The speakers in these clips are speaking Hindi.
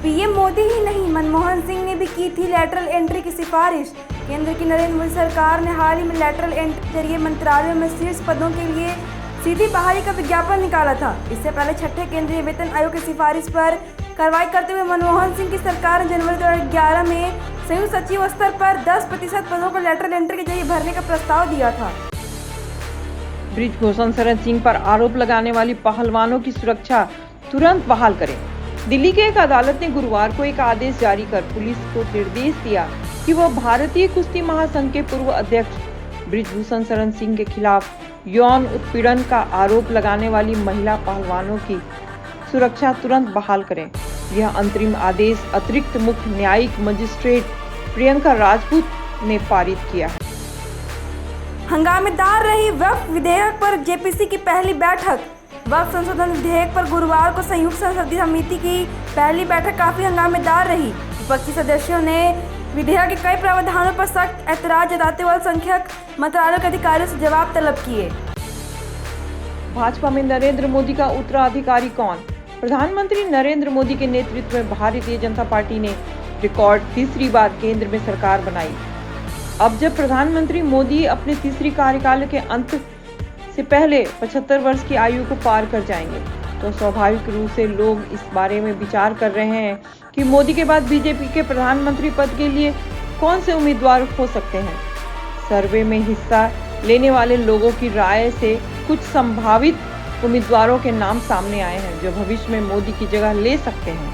पीएम मोदी ही नहीं, मनमोहन सिंह ने भी की थी लेटरल एंट्री की सिफारिश। केंद्र की नरेंद्र मोदी सरकार ने हाल ही में लेटरल एंट्री के जरिए मंत्रालयों में शीर्ष पदों के लिए सीधी बहाली का विज्ञापन निकाला था। इससे पहले छठे केंद्रीय वेतन आयोग की सिफारिश पर कार्रवाई करते हुए मनमोहन सिंह की सरकार ने जनवरी 2011 में संयुक्त सचिव स्तर पर 10% पदों को लेटरल एंट्री के जरिए भरने का प्रस्ताव दिया था। ब्रिजभूषण शरण सिंह पर आरोप लगाने वाली पहलवानों की सुरक्षा तुरंत बहाल करें। दिल्ली की एक अदालत ने गुरुवार को एक आदेश जारी कर पुलिस को निर्देश दिया कि वह भारतीय कुश्ती महासंघ के पूर्व अध्यक्ष ब्रिजभूषण शरण सिंह के खिलाफ यौन उत्पीड़न का आरोप लगाने वाली महिला पहलवानों की सुरक्षा तुरंत बहाल करें। यह अंतरिम आदेश अतिरिक्त मुख्य न्यायिक मजिस्ट्रेट प्रियंका राजपूत ने पारित किया है। हंगामेदार रही वक्फ विधेयक पर जेपीसी की पहली बैठक। वक्फ संशोधन विधेयक पर गुरुवार को संयुक्त संसदीय समिति की पहली बैठक काफी हंगामेदार रही। विपक्षी सदस्यों ने विधेयक के कई प्रावधानों पर सख्त ऐतराज जताते हुए अल्पसंख्यक मंत्रालयों के अधिकारियों से जवाब तलब किए। भाजपा में नरेंद्र मोदी का उत्तराधिकारी कौन? प्रधानमंत्री नरेंद्र मोदी के नेतृत्व में भारतीय जनता पार्टी ने रिकॉर्ड तीसरी बार केंद्र में सरकार बनाई। अब जब प्रधानमंत्री मोदी अपने तीसरी कार्यकाल के अंत से पहले 75 वर्ष की आयु को पार कर जाएंगे, तो स्वाभाविक रूप से लोग इस बारे में विचार कर रहे हैं कि मोदी के बाद बीजेपी के प्रधानमंत्री पद के लिए कौन से उम्मीदवार हो सकते हैं। सर्वे में हिस्सा लेने वाले लोगों की राय से कुछ संभावित उम्मीदवारों के नाम सामने आए हैं जो भविष्य में मोदी की जगह ले सकते हैं।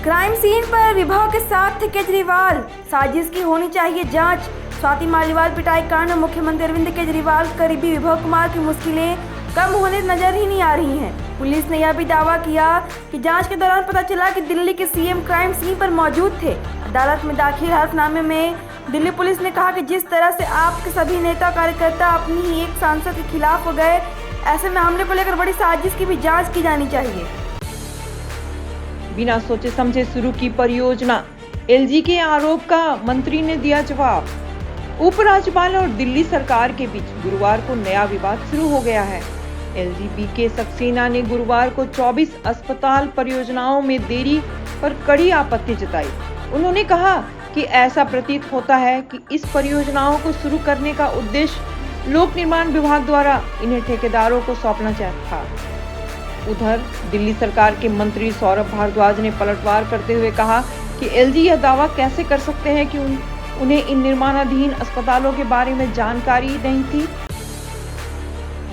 क्राइम सीन पर विभव के साथ थे केजरीवाल, साजिश की होनी चाहिए जांच। स्वाति मालीवाल पिटाई कांड में मुख्यमंत्री अरविंद केजरीवाल करीबी विभव कुमार की मुश्किलें कम होने नजर ही नहीं आ रही हैं। पुलिस ने यह भी दावा किया कि जांच के दौरान पता चला कि दिल्ली के सीएम क्राइम सीन पर मौजूद थे। अदालत में दाखिल हलफनामे में दिल्ली पुलिस ने कहा कि जिस तरह से आपके सभी नेता कार्यकर्ता अपनी ही एक सांसद के खिलाफ हो गए, ऐसे में हमले को लेकर बड़ी साजिश की भी जांच की जानी चाहिए। बिना सोचे समझे शुरू की परियोजना, एलजी के आरोप का मंत्री ने दिया जवाब। उपराज्यपाल और दिल्ली सरकार के बीच गुरुवार को नया विवाद शुरू हो गया है। एलजी बीके सक्सेना ने गुरुवार को 24 अस्पताल परियोजनाओं में देरी पर कड़ी आपत्ति जताई। उन्होंने कहा कि ऐसा प्रतीत होता है कि इस परियोजनाओं को शुरू करने का उद्देश्य लोक निर्माण विभाग द्वारा इन्हें ठेकेदारों को सौंपना था। उधर दिल्ली सरकार के मंत्री सौरभ भारद्वाज ने पलटवार करते हुए कहा कि एलजी यह दावा कैसे कर सकते हैं कि उन्हें इन निर्माणाधीन अस्पतालों के बारे में जानकारी नहीं थी।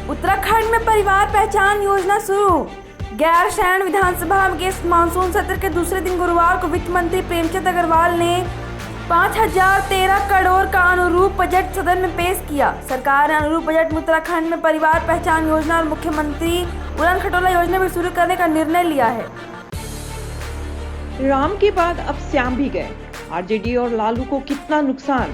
उत्तराखंड में परिवार पहचान योजना शुरू। गैरसैंण विधानसभा के मानसून सत्र के दूसरे दिन गुरुवार को वित्त मंत्री प्रेमचंद अग्रवाल ने 5013 करोड़ का अनुरूप बजट सदन में पेश किया। सरकार ने अनुरूप बजट में उत्तराखंड में परिवार पहचान योजना और मुख्यमंत्री उड़ान खटोला योजना भी शुरू करने का निर्णय लिया है। राम के बाद अब श्याम भी गए, आरजेडी और लालू को कितना नुकसान।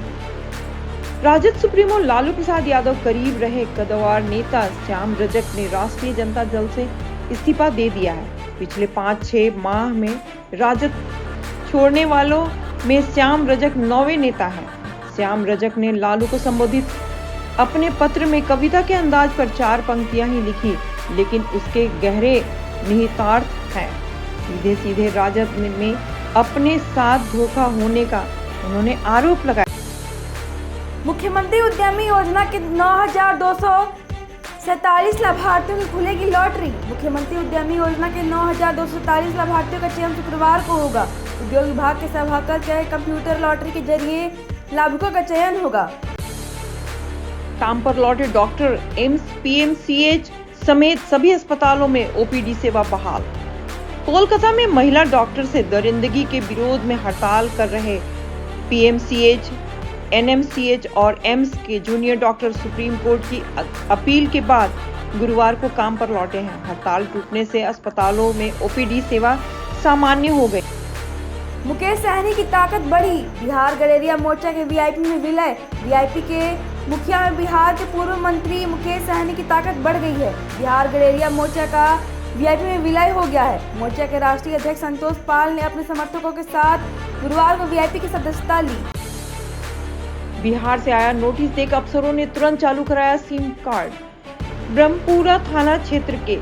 राजद सुप्रीमो लालू प्रसाद यादव करीब रहे कद्दावर नेता श्याम रजक ने राष्ट्रीय जनता दल से इस्तीफा दे दिया है। पिछले 5-6 माह में राजद छोड़ने वालों में श्याम रजक 9वें नेता हैं। श्याम रजक ने लालू को संबोधित अपने पत्र में कविता के अंदाज पर 4 पंक्तियां ही लिखी, लेकिन उसके गहरे निहितार्थ हैं। सीधे सीधे राजद में अपने साथ धोखा होने का उन्होंने आरोप लगाया। मुख्यमंत्री उद्यमी योजना के 9,247 लाभार्थियों की खुलेगी लॉटरी। मुख्यमंत्री उद्यमी योजना के 9,247 लाभार्थियों का चयन शुक्रवार को होगा। उद्योग विभाग के सभाकर के कंप्यूटर लॉटरी के जरिए लाभुकों का चयन होगा। काम पर लौटे डॉक्टर, एम्स, पीएमसीएच समेत सभी अस्पतालों में ओपीडी सेवा बहाल। कोलकाता में महिला डॉक्टर से दरिंदगी के विरोध में हड़ताल कर रहे पीएमसीएच, एनएमसीएच और एम्स के जूनियर डॉक्टर सुप्रीम कोर्ट की अपील के बाद गुरुवार को काम पर लौटे हैं। हड़ताल टूटने से अस्पतालों में ओपीडी सेवा सामान्य हो गई। मुकेश सहनी की ताकत बढ़ी। बिहार गलेरिया मोर्चा के वीआईपी में विलय। वीआईपी के मुखिया में बिहार के पूर्व मंत्री मुकेश सहनी की ताकत बढ़ गई है। बिहार गलेरिया मोर्चा का वीआईपी में विलय हो गया है। मोर्चा के राष्ट्रीय अध्यक्ष संतोष पाल ने अपने समर्थकों के साथ गुरुवार को वीआईपी की सदस्यता ली। बिहार से आया नोटिस देकर अफसरों ने तुरंत चालू कराया सिम कार्ड। ब्रह्मपुरा थाना क्षेत्र के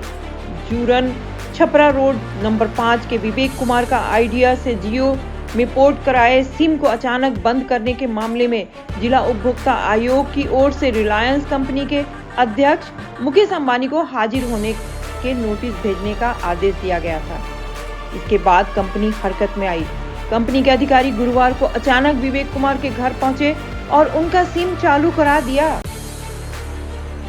जूरन छपरा रोड नंबर 5 के विवेक कुमार का आइडिया से जियो में पोर्ट कराए सिम को अचानक बंद करने के मामले में जिला उपभोक्ता आयोग की ओर से रिलायंस कंपनी के अध्यक्ष मुकेश अंबानी को हाजिर होने के नोटिस भेजने का आदेश दिया गया था। इसके बाद कंपनी हरकत में आई। कंपनी के अधिकारी गुरुवार को अचानक विवेक कुमार के घर पहुंचे और उनका सिम चालू करा दिया।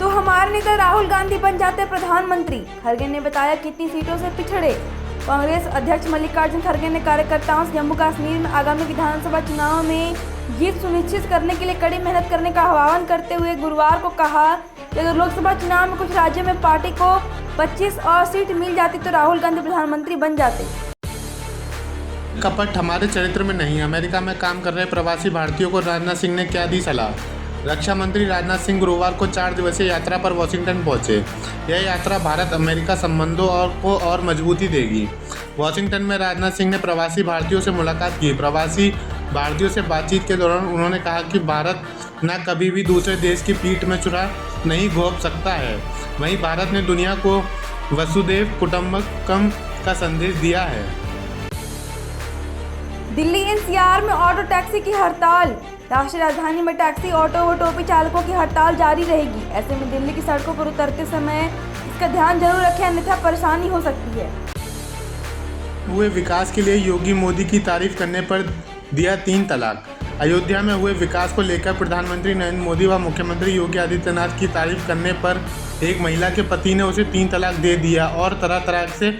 तो हमारे नेता राहुल गांधी बन जाते प्रधानमंत्री, खड़गे ने बताया कितनी सीटों से पिछड़े। कांग्रेस अध्यक्ष मल्लिकार्जुन खड़गे ने कार्यकर्ताओं से जम्मू कश्मीर में आगामी विधानसभा चुनाव में जीत सुनिश्चित करने के लिए कड़ी मेहनत करने का आह्वान करते हुए गुरुवार को कहा कि अगर लोकसभा चुनाव में कुछ राज्यों में पार्टी को 25 और सीट मिल जाती तो राहुल गांधी प्रधानमंत्री बन जाते। कपट हमारे चरित्र में नहीं। अमेरिका में काम कर रहे प्रवासी भारतीयों को राजनाथ सिंह ने क्या दी सलाह। रक्षा मंत्री राजनाथ सिंह गुरुवार को 4 दिवसीय यात्रा पर वॉशिंगटन पहुंचे। यह यात्रा भारत अमेरिका संबंधों को और मजबूती देगी। वॉशिंगटन में राजनाथ सिंह ने प्रवासी भारतीयों से मुलाकात की। प्रवासी भारतीयों से बातचीत के दौरान उन्होंने कहा कि भारत न कभी भी दूसरे देश की पीठ में छुरा नहीं घोंप सकता है। वहीं भारत ने दुनिया को वसुधैव कुटुंबकम का संदेश दिया है। दिल्ली एनसीआर में ऑटो टैक्सी की हड़ताल। राष्ट्रीय राजधानी में टैक्सी, ऑटो व टोपी चालकों की हड़ताल जारी रहेगी। ऐसे में दिल्ली की सड़कों पर उतरते समय इसका ध्यान जरूर रखें, अन्यथा परेशानी हो सकती है। हुए विकास के लिए योगी मोदी की तारीफ करने पर दिया 3 तलाक। अयोध्या में हुए विकास को लेकर प्रधानमंत्री नरेंद्र मोदी व मुख्यमंत्री योगी आदित्यनाथ की तारीफ करने पर एक महिला के पति ने उसे 3 तलाक दे दिया और तरह तरह से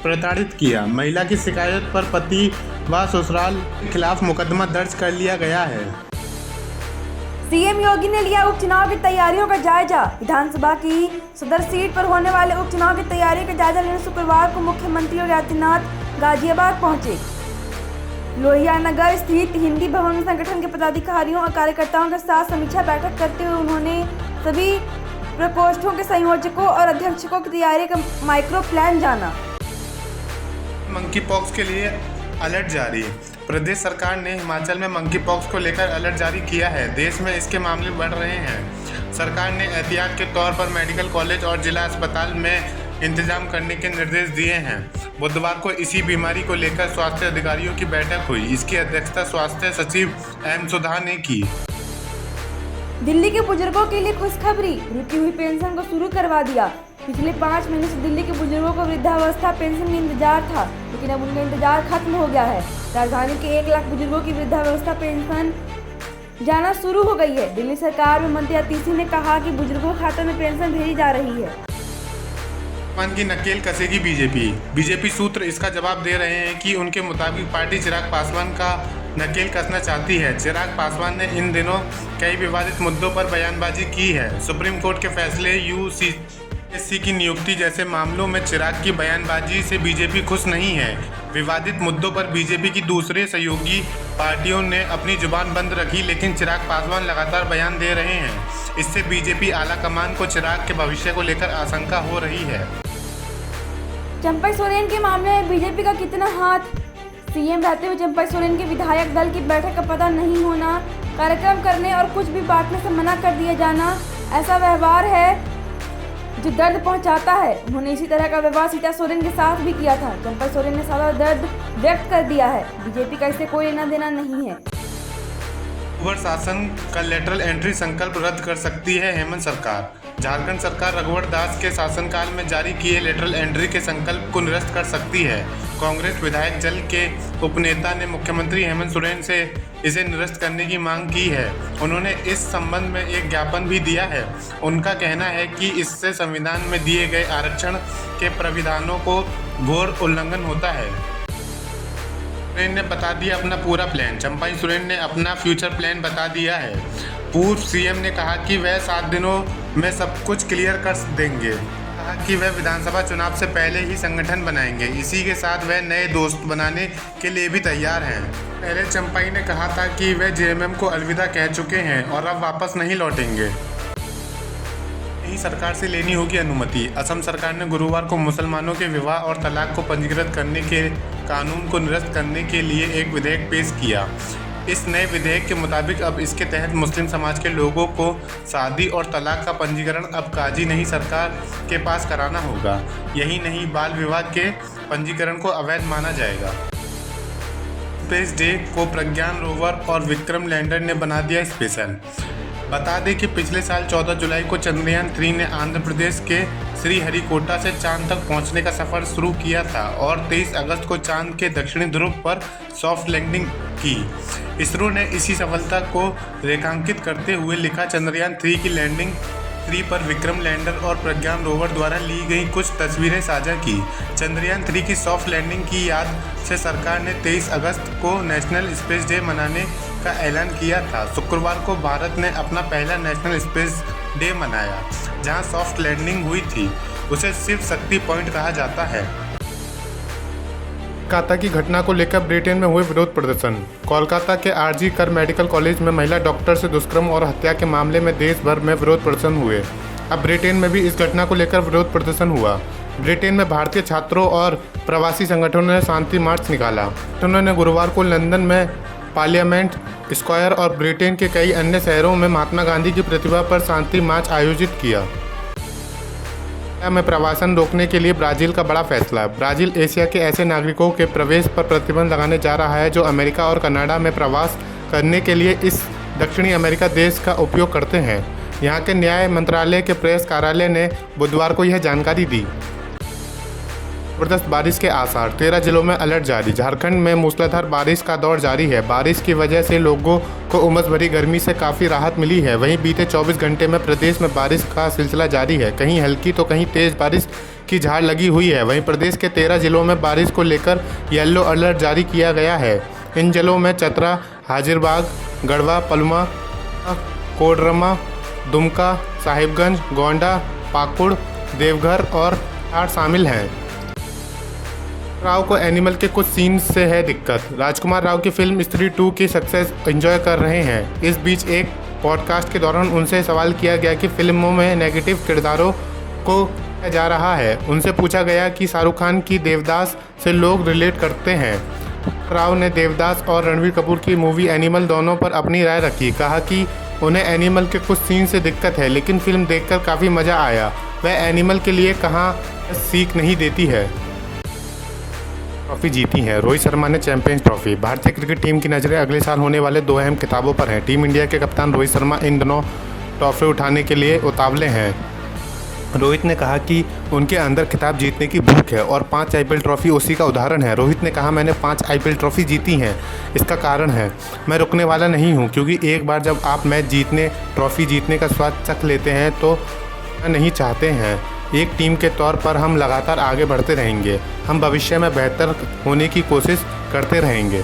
प्रताड़ित किया। महिला की शिकायत पर पति व ससुराल के खिलाफ मुकदमा दर्ज कर लिया गया है। सीएम योगी ने लिया उपचुनाव की तैयारियों का जायजा। विधानसभा की सदर सीट पर होने वाले उपचुनाव की तैयारियों का जायजा लेने शुक्रवार को मुख्यमंत्री योगी आदित्यनाथ गाजियाबाद पहुंचे। लोहिया नगर स्थित हिंदी भवन में संगठन के पदाधिकारियों और कार्यकर्ताओं के साथ समीक्षा बैठक करते हुए उन्होंने सभी प्रकोष्ठों के संयोजकों और अध्यक्षों की तैयारी का माइक्रो प्लान जाना। मंकी पॉक्स के लिए अलर्ट जारी। प्रदेश सरकार ने हिमाचल में मंकी पॉक्स को लेकर अलर्ट जारी किया है। देश में इसके मामले बढ़ रहे हैं। सरकार ने एहतियात के तौर पर मेडिकल कॉलेज और जिला अस्पताल में इंतजाम करने के निर्देश दिए हैं। बुधवार को इसी बीमारी को लेकर स्वास्थ्य अधिकारियों की बैठक हुई। इसकी अध्यक्षता स्वास्थ्य सचिव एम सुधा ने की। दिल्ली के बुजुर्गों के लिए खुशखबरी, रुकी हुई पेंशन को शुरू करवा दिया। पिछले 5 महीने से दिल्ली के बुजुर्गों को वृद्धावस्था पेंशन का इंतजार था, लेकिन अब उनका इंतजार खत्म हो गया है। राजधानी के 1 लाख बुजुर्गों की वृद्धावस्था पेंशन जाना शुरू हो गई है। दिल्ली सरकार में मंत्री अतीसी ने कहा कि बुजुर्गों के खाते में पेंशन भेजी जा रही है। पासवान की नकेल कसेगी बीजेपी सूत्र इसका जवाब दे रहे हैं कि उनके मुताबिक पार्टी चिराग पासवान का नकेल कसना चाहती है। चिराग पासवान ने इन दिनों कई विवादित मुद्दों पर बयानबाजी की है। सुप्रीम कोर्ट के फैसले, यूसीएससी की नियुक्ति जैसे मामलों में चिराग की बयानबाजी से बीजेपी खुश नहीं है। विवादित मुद्दों पर बीजेपी की दूसरे सहयोगी पार्टियों ने अपनी जुबान बंद रखी, लेकिन चिराग पासवान लगातार बयान दे रहे हैं। इससे बीजेपी आलाकमान को चिराग के भविष्य को लेकर आशंका हो रही है। चंपई सोरेन के मामले में बीजेपी का कितना हाथ। सीएम रहते हुए चंपई सोरेन के विधायक दल की बैठक का पता नहीं होना, कार्यक्रम करने और कुछ भी बांटने से मना कर दिया जाना, ऐसा व्यवहार है जो दर्द पहुंचाता है। उन्होंने इसी तरह का व्यवहार सीता सोरेन के साथ भी किया था। चंपई सोरेन ने सारा दर्द व्यक्त कर दिया है। बीजेपी का इससे कोई लेना देना नहीं है। रघुवर शासन का लेटरल एंट्री संकल्प रद्द कर सकती है हेमंत सरकार। झारखंड सरकार रघुवर दास के शासनकाल में जारी किए लेटरल एंट्री के संकल्प को निरस्त कर सकती है। कांग्रेस विधायक दल के उपनेता ने मुख्यमंत्री हेमंत सोरेन से इसे निरस्त करने की मांग की है। उन्होंने इस संबंध में एक ज्ञापन भी दिया है। उनका कहना है कि इससे संविधान में दिए गए आरक्षण के प्राविधानों को घोर उल्लंघन होता है। सोरेन ने बता दिया अपना पूरा प्लान। चंपई सोरेन ने अपना फ्यूचर प्लान बता दिया है। पूर्व सीएम ने कहा कि वह 7 दिनों में सब कुछ क्लियर कर देंगे। कहा कि वह विधानसभा चुनाव से पहले ही संगठन बनाएंगे। इसी के साथ वह नए दोस्त बनाने के लिए भी तैयार हैं। पहले चंपई ने कहा था कि वह जेएमएम को अलविदा कह चुके हैं और अब वापस नहीं लौटेंगे। यही सरकार से लेनी होगी अनुमति। असम सरकार ने गुरुवार को मुसलमानों के विवाह और तलाक को पंजीकृत करने के कानून को निरस्त करने के लिए एक विधेयक पेश किया। इस नए विधेयक के मुताबिक अब इसके तहत मुस्लिम समाज के लोगों को शादी और तलाक का पंजीकरण अब काजी नहीं सरकार के पास कराना होगा। यही नहीं, बाल विवाह के पंजीकरण को अवैध माना जाएगा। स्पेस डे को प्रज्ञान रोवर और विक्रम लैंडर ने बना दिया स्पेशल। बता दें कि पिछले साल 14 जुलाई को चंद्रयान 3 ने आंध्र प्रदेश के श्रीहरिकोटा से चांद तक पहुंचने का सफर शुरू किया था और 23 अगस्त को चांद के दक्षिणी ध्रुव पर सॉफ्ट लैंडिंग की। इसरो ने इसी सफलता को रेखांकित करते हुए लिखा, चंद्रयान 3 की लैंडिंग 3 पर विक्रम लैंडर और प्रज्ञान रोवर द्वारा ली गई कुछ तस्वीरें साझा की। चंद्रयान 3 की सॉफ्ट लैंडिंग की याद से सरकार ने 23 अगस्त को नेशनल स्पेस डे मनाने का ऐलान किया था। शुक्रवार को भारत ने अपना पहला नेशनल स्पेस डे मनाया, जहां सॉफ्ट लैंडिंग हुई थी। उसे शिव शक्ति पॉइंट कहा जाता है। कोलकाता की घटना को लेकर ब्रिटेन में हुए विरोध प्रदर्शन। कोलकाता के आरजी कर मेडिकल कॉलेज में महिला डॉक्टर से दुष्कर्म और हत्या के मामले में देश भर में विरोध प्रदर्शन हुए। अब ब्रिटेन में भी इस घटना को लेकर विरोध प्रदर्शन हुआ। ब्रिटेन में भारतीय छात्रों और प्रवासी संगठनों ने शांति मार्च निकाला। उन्होंने गुरुवार को लंदन में पार्लियामेंट स्क्वायर और ब्रिटेन के कई अन्य शहरों में महात्मा गांधी की प्रतिमा पर शांति मार्च आयोजित किया। में प्रवासन रोकने के लिए ब्राज़ील का बड़ा फैसला। ब्राज़ील एशिया के ऐसे नागरिकों के प्रवेश पर प्रतिबंध लगाने जा रहा है जो अमेरिका और कनाडा में प्रवास करने के लिए इस दक्षिणी अमेरिका देश का उपयोग करते हैं। यहाँ के न्याय मंत्रालय के प्रेस कार्यालय ने बुधवार को यह जानकारी दी। जबरदस्त बारिश के आसार, 13 जिलों में अलर्ट जारी। झारखंड में मूसलाधार बारिश का दौर जारी है। बारिश की वजह से लोगों को उमस भरी गर्मी से काफ़ी राहत मिली है। वहीं बीते 24 घंटे में प्रदेश में बारिश का सिलसिला जारी है। कहीं हल्की तो कहीं तेज़ बारिश की झाड़ लगी हुई है। वहीं प्रदेश के 13 जिलों में बारिश को लेकर येलो अलर्ट जारी किया गया है। इन जिलों में चतरा, हाजिरबाग, गढ़वा, पलमा, कोडरमा, दुमका, साहिबगंज, गोंडा, पाकुड़, देवघर और हाट शामिल हैं। राव को एनिमल के कुछ सीन से है दिक्कत। राजकुमार राव की फिल्म स्त्री 2 की सक्सेस एंजॉय कर रहे हैं। इस बीच एक पॉडकास्ट के दौरान उनसे सवाल किया गया कि फिल्मों में नेगेटिव किरदारों को किया जा रहा है। उनसे पूछा गया कि शाहरुख खान की देवदास से लोग रिलेट करते हैं। राव ने देवदास और रणबीर कपूर की मूवी एनिमल दोनों पर अपनी राय रखी। कहा कि उन्हें एनिमल के कुछ सीन से दिक्कत है, लेकिन फिल्म देखकर काफ़ी मज़ा आया। वह एनिमल के लिए कहाँ सीख नहीं देती है। ट्रॉफी जीती है। रोहित शर्मा ने चैंपियंस ट्रॉफी। भारतीय क्रिकेट टीम की नज़रें अगले साल होने वाले 2 अहम खिताबों पर हैं। टीम इंडिया के कप्तान रोहित शर्मा इन दिनों ट्रॉफी उठाने के लिए उतावले हैं। रोहित ने कहा कि उनके अंदर खिताब जीतने की भूख है और 5 IPL ट्रॉफी उसी का उदाहरण है। रोहित ने कहा, मैंने 5 IPL ट्रॉफी जीती हैं। इसका कारण है मैं रुकने वाला नहीं हूं, क्योंकि एक बार जब आप मैच जीतने, ट्रॉफी जीतने का स्वाद चख लेते हैं तो नहीं चाहते हैं। एक टीम के तौर पर हम लगातार आगे बढ़ते रहेंगे। हम भविष्य में बेहतर होने की कोशिश करते रहेंगे।